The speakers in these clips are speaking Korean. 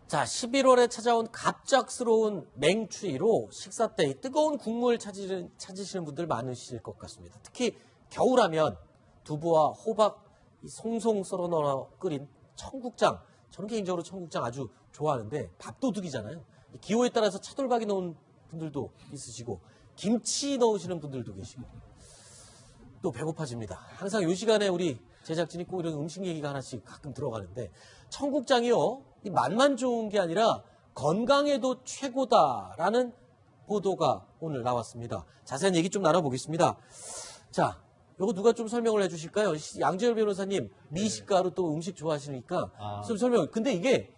자, 11월에 찾아온 갑작스러운 맹추위로 식사 때 뜨거운 국물 찾으시는 분들 많으실 것 같습니다. 특히 겨울하면 두부와 호박 송송 썰어 넣어 끓인 청국장. 저는 개인적으로 청국장 아주 좋아하는데 밥도둑이잖아요. 기호에 따라서 차돌박이 넣은 분들도 있으시고 김치 넣으시는 분들도 계시고 또 배고파집니다. 항상 이 시간에 우리 제작진이 꼭 이런 음식 얘기가 하나씩 가끔 들어가는데 청국장이요. 이 맛만 좋은 게 아니라 건강에도 최고다라는 보도가 오늘 나왔습니다. 자세한 얘기 좀 나눠보겠습니다. 자, 이거 누가 좀 설명을 해주실까요? 양재열 변호사님 미식가로 또 음식 좋아하시니까 좀 설명. 근데 이게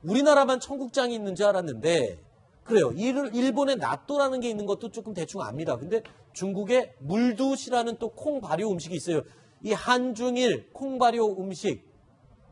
우리나라만 청국장이 있는 줄 알았는데 그래요. 일본에 나또라는 게 있는 것도 조금 대충 압니다. 근데 중국에 물두시라는 또 콩 발효 음식이 있어요. 이 한중일 콩 발효 음식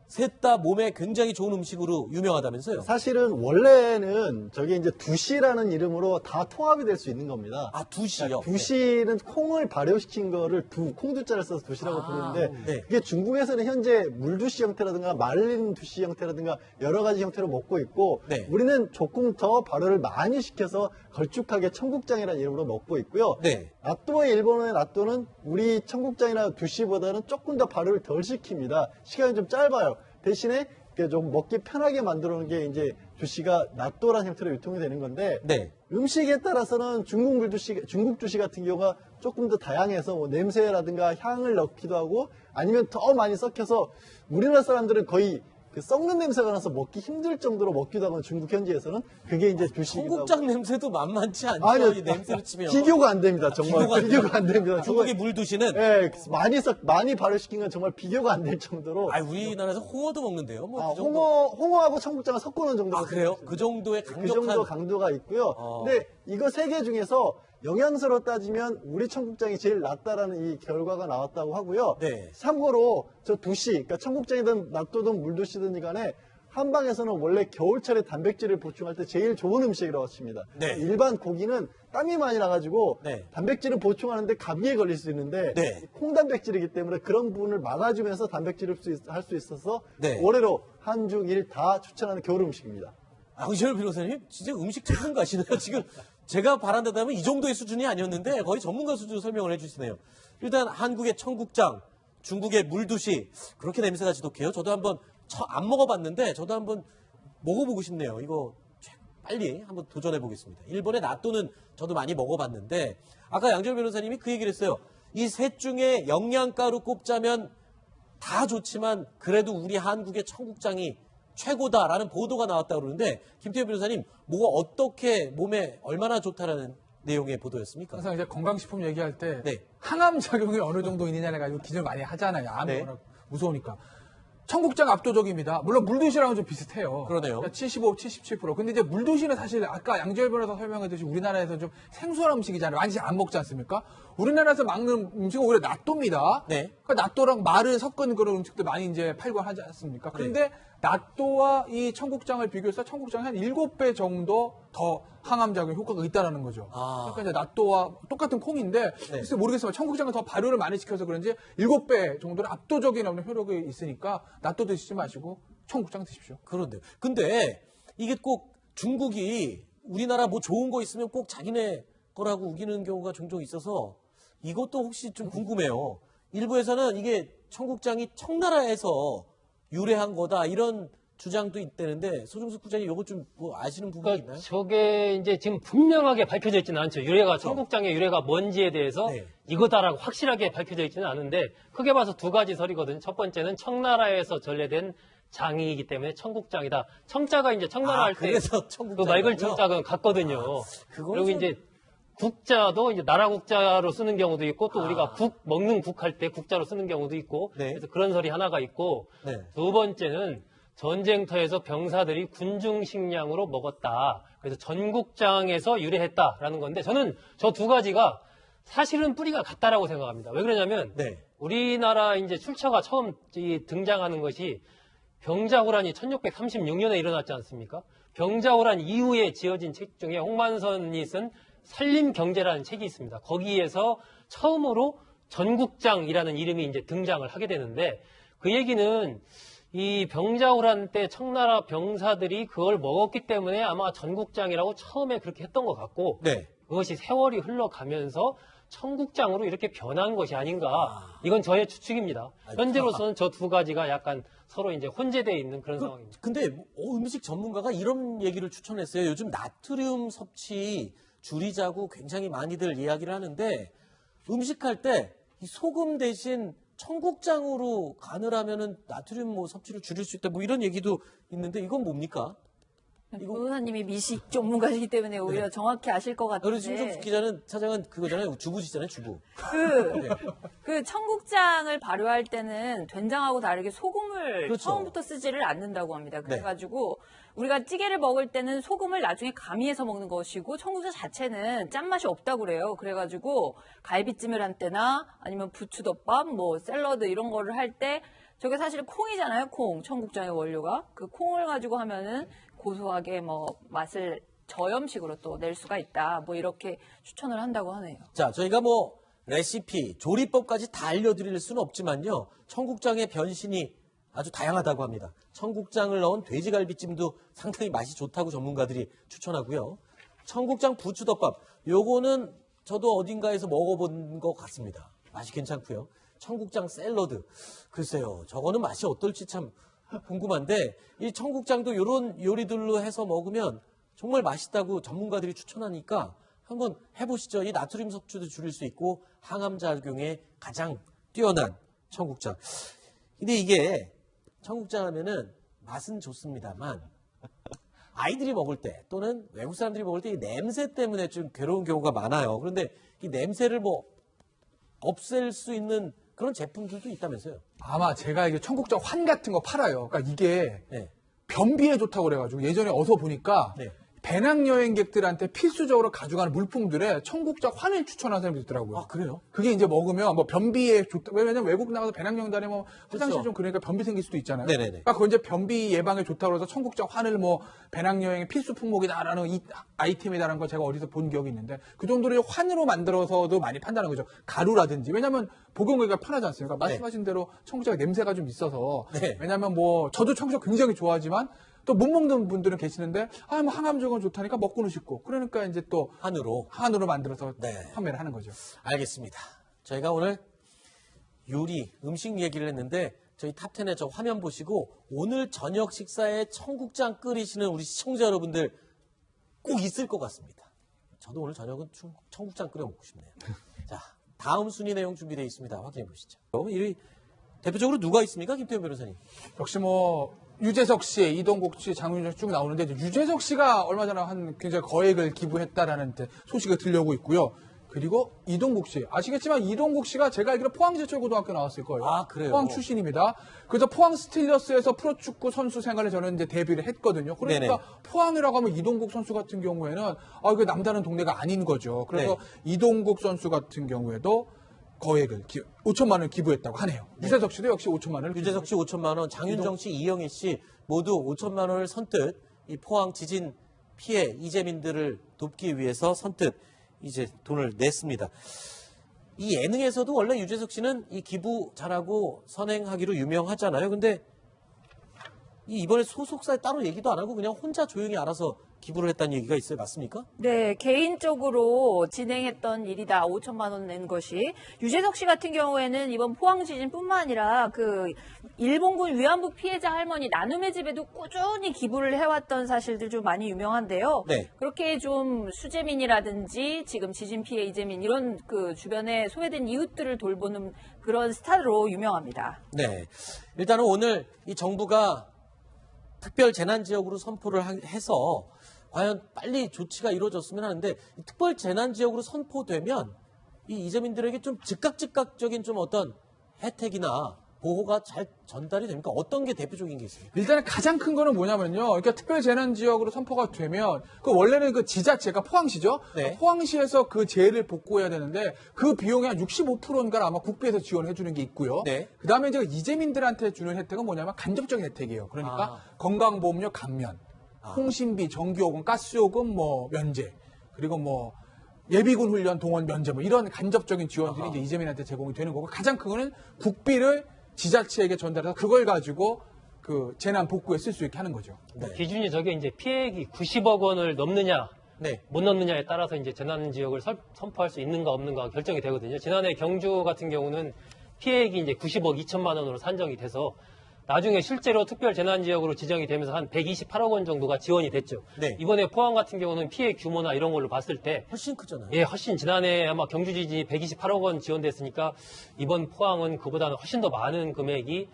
셋 다 몸에 굉장히 좋은 음식으로 유명하다면서요? 사실은 원래는 저게 이제 두시라는 이름으로 다 통합이 될 수 있는 겁니다. 아, 두시요? 두시는 콩을 발효시킨 거를 콩두자를 써서 두시라고 부르는데 네. 그게 중국에서는 현재 물두시 형태라든가 말린 두시 형태라든가 여러 가지 형태로 먹고 있고 네. 우리는 조금 더 발효를 많이 시켜서 걸쭉하게 청국장이라는 이름으로 먹고 있고요. 네. 나또의 일본어의 나또는 우리 청국장이나 두시보다는 조금 더 발효를 덜 시킵니다. 시간이 좀 짧아요. 대신에 좀 먹기 편하게 만들어 놓은 게 이제 두시가 나또라는 형태로 유통이 되는 건데 네. 음식에 따라서는 중국 두시 같은 경우가 조금 더 다양해서 뭐 냄새라든가 향을 넣기도 하고 아니면 더 많이 섞여서 우리나라 사람들은 거의 그 썩는 냄새가 나서 먹기 힘들 정도로 먹기도 하고 중국 현지에서는 그게 이제 두시기도 청국장 하고. 냄새도 만만치 않죠. 아니요, 이 냄새를 치면. 비교가 안 됩니다. 정말 비교가 안 됩니다. 중국의 물두시는 예, 많이 발효시킨 건 정말 비교가 안 될 정도로. 우리나라에서 홍어도 먹는데요. 뭐 그 정도. 홍어하고 청국장을 섞어놓은 정도. 아, 그래요? 그 정도의 그 강력한 정도 강도가 있고요. 근데 이거 세 개 중에서 영양소로 따지면 우리 청국장이 제일 낫다라는 이 결과가 나왔다고 하고요. 네. 참고로 저 두시, 그러니까 청국장이든 낫또든 물두시든 간에 한방에서는 원래 겨울철에 단백질을 보충할 때 제일 좋은 음식이라고 칩니다. 네. 일반 고기는 땀이 많이 나가지고 네. 단백질을 보충하는데 감기에 걸릴 수 있는데 네. 콩단백질이기 때문에 그런 부분을 막아주면서 단백질을 할 수 있어서 네. 올해로 한중일 다 추천하는 겨울 음식입니다. 양재열 변호사님 진짜 음식 전문가시네요. 지금 제가 바란다면 이 정도의 수준이 아니었는데 거의 전문가 수준으로 설명을 해주시네요. 일단 한국의 청국장, 중국의 물두시 그렇게 냄새가 지독해요. 저도 한번 안 먹어봤는데 저도 한번 먹어보고 싶네요. 이거 빨리 한번 도전해 보겠습니다. 일본의 나또는 저도 많이 먹어봤는데 아까 양재열 변호사님이 그 얘기를 했어요. 이 셋 중에 영양가로 꼽자면 다 좋지만 그래도 우리 한국의 청국장이 최고다라는 보도가 나왔다고 그러는데 김태호 변호사님 뭐가 어떻게 몸에 얼마나 좋다라는 내용의 보도였습니까? 항상 이제 건강식품 얘기할 때 네. 항암 작용이 어느 정도 있느냐를 가지고 기준을 많이 하잖아요. 암이 네. 워낙 무서우니까. 청국장 압도적입니다. 물론 물두시랑은 좀 비슷해요. 그러네요. 75, 77%. 근데 이제 물두시는 사실 아까 양재열 변호사 설명했듯이 우리나라에서 좀 생소한 음식이잖아요. 많이 안 먹지 않습니까? 우리나라에서 먹는 음식은 오히려 나또입니다. 네. 그러니까 나또랑 말을 섞은 그런 음식들 많이 이제 팔고 하지 않습니까? 그런데 나또와 이 청국장을 비교해서 청국장이 한 7배 정도 더 항암작용 효과가 있다는 거죠. 그러니까 이제 나또와 똑같은 콩인데 글쎄 모르겠지만 청국장은 더 발효를 많이 시켜서 그런지 7배 정도는 압도적인 효력이 있으니까 나또 드시지 마시고 청국장 드십시오. 그런데요. 근데 이게 꼭 중국이 우리나라 뭐 좋은 거 있으면 꼭 자기네 거라고 우기는 경우가 종종 있어서 이것도 혹시 좀 궁금해요. 일부에서는 이게 청국장이 청나라에서 유래한 거다 이런 주장도 있다는데 소중숙 부장님 이거 좀 뭐 아시는 부분이 있나요? 저게 이제 지금 분명하게 밝혀져 있지는 않죠. 유래가 청국장의 유래가 뭔지에 대해서 네. 이거다라고 확실하게 밝혀져 있지는 않은데 크게 봐서 두 가지 설이거든요. 첫 번째는 청나라에서 전래된 장이기 때문에 청국장이다. 청자가 이제 청나라 할 때 그래서 그 청국장 맑은 청자가 같거든요. 그리고 이제 국자도 이제 나라 국자로 쓰는 경우도 있고 또 우리가 국 먹는 국 할 때 국자로 쓰는 경우도 있고 네. 그래서 그런 설이 하나가 있고 네. 두 번째는 전쟁터에서 병사들이 군중 식량으로 먹었다. 그래서 전국장에서 유래했다라는 건데 저는 저 두 가지가 사실은 뿌리가 같다라고 생각합니다. 왜 그러냐면 네. 우리나라 이제 출처가 처음 등장하는 것이 병자호란이 1636년에 일어났지 않습니까? 병자호란 이후에 지어진 책 중에 홍만선이 쓴 산림경제라는 책이 있습니다. 거기에서 처음으로 전국장이라는 이름이 이제 등장을 하게 되는데 그 얘기는 이 병자호란 때 청나라 병사들이 그걸 먹었기 때문에 아마 전국장이라고 처음에 그렇게 했던 것 같고 네. 그것이 세월이 흘러가면서 청국장으로 이렇게 변한 것이 아닌가. 이건 저의 추측입니다. 현재로서는 저 두 가지가 약간 서로 이제 혼재되어 있는 그런 상황입니다. 근데 음식 전문가가 이런 얘기를 추천했어요. 요즘 나트륨 섭취 줄이자고 굉장히 많이들 이야기를 하는데 음식할 때 이 소금 대신 청국장으로 간을 하면은 나트륨 뭐 섭취를 줄일 수 있다. 뭐 이런 얘기도 있는데 이건 뭡니까? 변호사님이 미식 전문가이기 때문에 오히려 정확히 아실 것 그리고 심정숙 같은데 기자는 차장은 그거잖아요. 주부시잖아요, 주부. 그 청국장을 발효할 때는 된장하고 다르게 소금을 그렇죠. 처음부터 쓰지를 않는다고 합니다. 그래가지고 우리가 찌개를 먹을 때는 소금을 나중에 가미해서 먹는 것이고 청국장 자체는 짠맛이 없다고 그래요. 그래가지고 갈비찜을 한 때나 아니면 부추덮밥, 뭐 샐러드 이런 거를 할 때 저게 사실 콩이잖아요. 콩, 청국장의 원료가. 그 콩을 가지고 하면은 고소하게 뭐 맛을 저염식으로 또 낼 수가 있다. 뭐 이렇게 추천을 한다고 하네요. 자, 저희가 뭐 레시피, 조리법까지 다 알려드릴 수는 없지만요. 청국장의 변신이 아주 다양하다고 합니다. 청국장을 넣은 돼지갈비찜도 상당히 맛이 좋다고 전문가들이 추천하고요. 청국장 부추덮밥, 요거는 저도 어딘가에서 먹어본 것 같습니다. 맛이 괜찮고요. 청국장 샐러드, 글쎄요. 저거는 맛이 어떨지 참 궁금한데 이 청국장도 이런 요리들로 해서 먹으면 정말 맛있다고 전문가들이 추천하니까 한번 해보시죠. 이 나트륨 섭취도 줄일 수 있고 항암 작용에 가장 뛰어난 청국장. 근데 이게 청국장 하면은 맛은 좋습니다만 아이들이 먹을 때 또는 외국 사람들이 먹을 때 이 냄새 때문에 좀 괴로운 경우가 많아요. 그런데 이 냄새를 뭐 없앨 수 있는 그런 제품들도 있다면서요? 아마 제가 이게 청국장 환 같은 거 팔아요. 그러니까 이게 네. 변비에 좋다고 그래가지고 예전에 어서 보니까 네. 배낭여행객들한테 필수적으로 가져가는 물품들에 청국장 환을 추천하는 사람이 있더라고요. 아, 그래요? 그게 이제 먹으면 뭐 변비에 좋다. 왜냐면 외국 나가서 배낭여행 다니면 화장실 그렇죠. 좀 그러니까 변비 생길 수도 있잖아요. 네네네. 그러니까 그건 이제 변비 예방에 좋다고 해서 청국장 환을 뭐 배낭여행의 필수 품목이다라는 이 아이템이다라는 걸 제가 어디서 본 기억이 있는데 그 정도로 환으로 만들어서도 많이 판다는 거죠. 가루라든지. 왜냐면 복용하기가 편하지 않습니까? 말씀하신 대로 청국장에 냄새가 좀 있어서. 네. 왜냐면 뭐 저도 청국장 굉장히 좋아하지만 또 못 먹는 분들은 계시는데 뭐 항암작용 좋다니까 먹고는 싶고 그러니까 이제 또 한우로 만들어서 네. 판매를 하는 거죠. 알겠습니다. 저희가 오늘 요리, 음식 얘기를 했는데 저희 탑10의 저 화면 보시고 오늘 저녁 식사에 청국장 끓이시는 우리 시청자 여러분들 꼭 있을 것 같습니다. 저도 오늘 저녁은 청국장 끓여 먹고 싶네요. 자, 다음 순위 내용 준비되어 있습니다. 확인해 보시죠. 1위 대표적으로 누가 있습니까? 김태현 변호사님. 역시 뭐 유재석 씨, 이동국 씨, 장윤정 씨 쭉 나오는데 이제 유재석 씨가 얼마 전에 한 굉장히 거액을 기부했다라는 소식이 들려오고 있고요. 그리고 이동국 씨. 아시겠지만 이동국 씨가 제가 알기로 포항제철고등학교 나왔을 거예요. 아, 그래요? 포항 출신입니다. 그래서 포항 스틸러스에서 프로축구 선수 생활에 저는 이제 데뷔를 했거든요. 그러니까 네네. 포항이라고 하면 이동국 선수 같은 경우에는 이게 남다른 동네가 아닌 거죠. 그래서 네. 이동국 선수 같은 경우에도 거액을 5천만 원을 기부했다고 하네요. 유재석 씨도 역시 5천만 원을 유재석 씨 5천만 원, 장윤정 씨, 이영애 씨 모두 5천만 원을 선뜻 이 포항 지진 피해 이재민들을 돕기 위해서 선뜻 이제 돈을 냈습니다. 이 예능에서도 원래 유재석 씨는 이 기부 잘하고 선행하기로 유명하잖아요. 근데 이번에 소속사에 따로 얘기도 안 하고 그냥 혼자 조용히 알아서 기부를 했다는 얘기가 있어요. 맞습니까? 네, 개인적으로 진행했던 일이다. 5천만 원 낸 것이. 유재석 씨 같은 경우에는 이번 포항 지진뿐만 아니라 그 일본군 위안부 피해자 할머니 나눔의 집에도 꾸준히 기부를 해왔던 사실들 좀 많이 유명한데요. 네. 그렇게 좀 수재민이라든지 지금 지진 피해 이재민 이런 그 주변에 소외된 이웃들을 돌보는 그런 스타로 유명합니다. 네. 일단은 오늘 이 정부가 특별 재난 지역으로 선포를 해서 과연 빨리 조치가 이루어졌으면 하는데 이 특별 재난 지역으로 선포되면 이 이재민들에게 좀 즉각적인 좀 어떤 혜택이나 보호가 잘 전달이 됩니까? 어떤 게 대표적인 게 있습니까? 일단은 가장 큰 거는 뭐냐면요. 그러니까 특별재난지역으로 선포가 되면 원래는 그 지자체가 포항시죠. 네. 포항시에서 그 재해를 복구해야 되는데 그 비용의 한 65%인가 아마 국비에서 지원해 주는 게 있고요. 네. 그다음에 이제 이재민들한테 주는 혜택은 뭐냐면 간접적인 혜택이에요. 그러니까 건강보험료 감면, 통신비, 전기요금, 가스요금 뭐 면제, 그리고 뭐 예비군 훈련 동원 면제 뭐 이런 간접적인 지원들이 이제 이재민한테 제공이 되는 거고 가장 큰 거는 국비를 지자체에게 전달해서 그걸 가지고 그 재난 복구에 쓸 수 있게 하는 거죠. 네. 기준이 저게 이제 피해액이 90억 원을 넘느냐 네. 못 넣느냐에 따라서 이제 재난 지역을 선포할 수 있는가 없는가 결정이 되거든요. 지난해 경주 같은 경우는 피해액이 이제 90억 2천만 원으로 산정이 돼서 나중에 실제로 특별 재난 지역으로 지정이 되면서 한 128억 원 정도가 지원이 됐죠. 네. 이번에 포항 같은 경우는 피해 규모나 이런 걸로 봤을 때 훨씬 크잖아요. 예, 훨씬 지난해 아마 경주 지진이 128억 원 지원됐으니까 이번 포항은 그보다는 훨씬 더 많은 금액이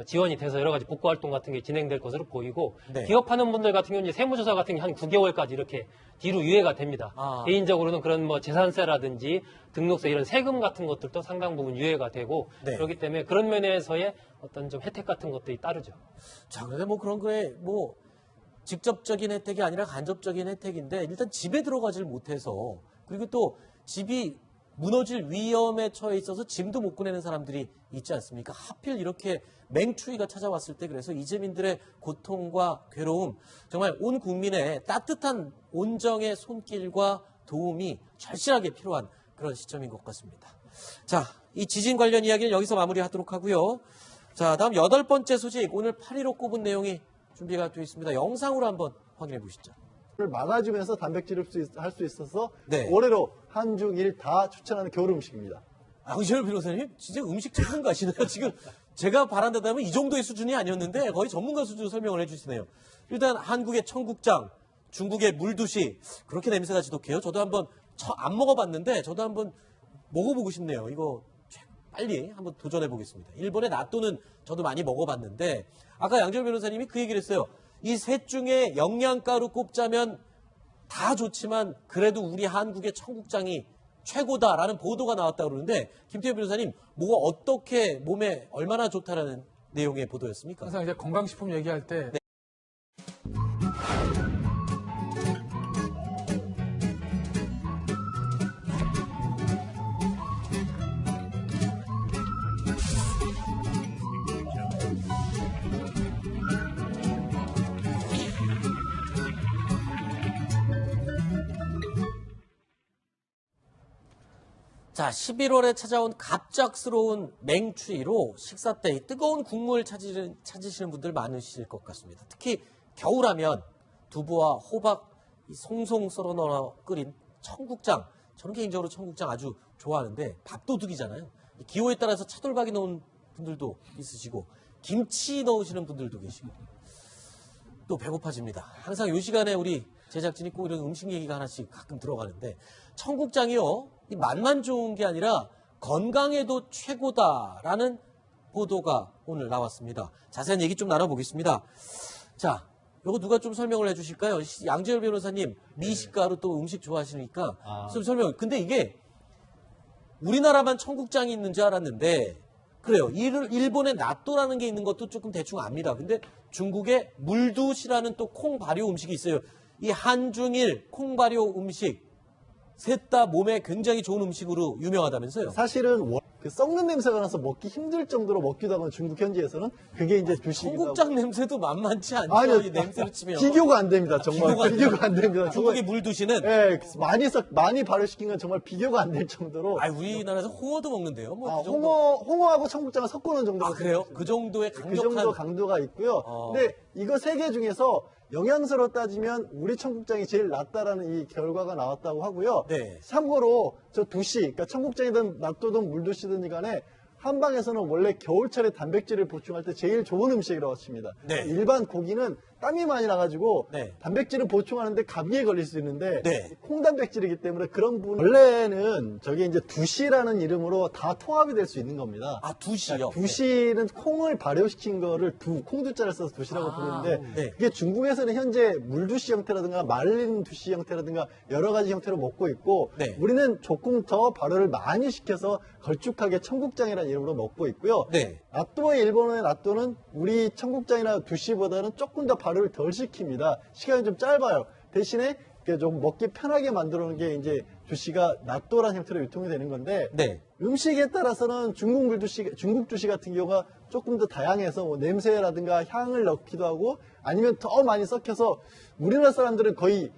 지원이 돼서 여러 가지 복구 활동 같은 게 진행될 것으로 보이고 네. 기업하는 분들 같은 경우는 이제 세무조사 같은 게 한 9개월까지 이렇게 뒤로 유예가 됩니다. 개인적으로는 그런 뭐 재산세라든지 등록세 이런 세금 같은 것들도 상당 부분 유예가 되고 네. 그렇기 때문에 그런 면에서의 어떤 좀 혜택 같은 것들이 따르죠. 자, 그런데 뭐 그런 거에 뭐 직접적인 혜택이 아니라 간접적인 혜택인데 일단 집에 들어가질 못해서 그리고 또 집이 무너질 위험에 처해 있어서 짐도 못 꺼내는 사람들이 있지 않습니까? 하필 이렇게 맹추위가 찾아왔을 때 그래서 이재민들의 고통과 괴로움 정말 온 국민의 따뜻한 온정의 손길과 도움이 절실하게 필요한 그런 시점인 것 같습니다. 자, 이 지진 관련 이야기는 여기서 마무리하도록 하고요. 자, 다음 8번째 소식 오늘 8위로 꼽은 내용이 준비가 되어 있습니다. 영상으로 한번 확인해 보시죠. 막아주면서 단백질을 할 수 있어서 네. 올해로 한중일 다 추천하는 겨울 음식입니다. 양지열 변호사님 진짜 음식 전문가시네요. 지금 제가 바란다면 이 정도의 수준이 아니었는데 거의 전문가 수준으로 설명을 해주시네요. 일단 한국의 청국장, 중국의 물두시 그렇게 냄새가 지독해요. 저도 한번 안 먹어봤는데 저도 한번 먹어보고 싶네요. 이거 빨리 한번 도전해 보겠습니다. 일본의 나또는 저도 많이 먹어봤는데 아까 양지열 변호사님이 그 얘기를 했어요. 이 셋 중에 영양가로 꼽자면 다 좋지만 그래도 우리 한국의 청국장이 최고다라는 보도가 나왔다고 그러는데 김태현 변호사님 뭐가 어떻게 몸에 얼마나 좋다라는 내용의 보도였습니까? 항상 이제 건강식품 얘기할 때 자, 11월에 찾아온 갑작스러운 맹추위로 식사 때 뜨거운 국물 찾으시는 분들 많으실 것 같습니다. 특히 겨울하면 두부와 호박 송송 썰어 넣어 끓인 청국장. 저는 개인적으로 청국장 아주 좋아하는데 밥도둑이잖아요. 기호에 따라서 차돌박이 넣은 분들도 있으시고 김치 넣으시는 분들도 계시고 또 배고파집니다. 항상 이 시간에 우리 제작진이 꼭 이런 음식 얘기가 하나씩 가끔 들어가는데 청국장이요. 이 맛만 좋은 게 아니라 건강에도 최고다라는 보도가 오늘 나왔습니다. 자세한 얘기 좀 나눠보겠습니다. 자, 이거 누가 좀 설명을 해주실까요? 양지열 변호사님 미식가로 또 음식 좋아하시니까 좀 설명. 근데 이게 우리나라만 청국장이 있는 줄 알았는데 그래요. 일본에 나또라는 게 있는 것도 조금 대충 압니다. 근데 중국에 물두시라는 또 콩 발효 음식이 있어요. 이 한중일 콩 발효 음식 셋 다 몸에 굉장히 좋은 음식으로 유명하다면서요? 사실은 그 썩는 냄새가 나서 먹기 힘들 정도로 먹기도 하고 중국 현지에서는 그게 이제 주식이고 청국장 냄새도 만만치 않죠. 아니요, 이 냄새를 치면. 비교가 안 됩니다. 정말 비교가 안 됩니다. 중국의 물두시는 예, 많이 발효시킨 건 정말 비교가 안 될 정도로. 우리나라에서 홍어도 먹는데요. 뭐 그 정도. 홍어하고 청국장을 섞어놓은 정도가. 그래요? 그 정도의 그 강력한. 정도 강도가 있고요. 근데 이거 세 개 중에서 영양소로 따지면 우리 청국장이 제일 낫다라는 이 결과가 나왔다고 하고요. 네. 참고로 저 두시, 그러니까 청국장이든 낫또든 물두시든 간에 한방에서는 원래 겨울철에 단백질을 보충할 때 제일 좋은 음식이라고 칩니다. 네. 일반 고기는 땀이 많이 나가지고 네. 단백질을 보충하는데 감기에 걸릴 수 있는데 네. 콩단백질이기 때문에 그런 부분 원래는 저게 이제 두시라는 이름으로 다 통합이 될 수 있는 겁니다. 아, 두시요? 두시는 콩을 발효시킨 거를 콩두자를 써서 두시라고 부르는데 네. 그게 중국에서는 현재 물두시 형태라든가 말린 두시 형태라든가 여러 가지 형태로 먹고 있고 네. 우리는 조금 더 발효를 많이 시켜서 걸쭉하게 청국장이라는 이름으로 먹고 있고요. 네. 나또의 일본어의 나또는 우리 청국장이나 두시보다는 조금 더 발효를 덜 시킵니다. 시간이 좀 짧아요. 대신에 좀 먹기 편하게 만들어 놓은 게 이제 주시가 나또라는 형태로 유통이 되는 건데 네. 음식에 따라서는 중국 주시 같은 경우가 조금 더 다양해서 뭐 냄새라든가 향을 넣기도 하고 아니면 더 많이 섞여서 우리나라 사람들은 거의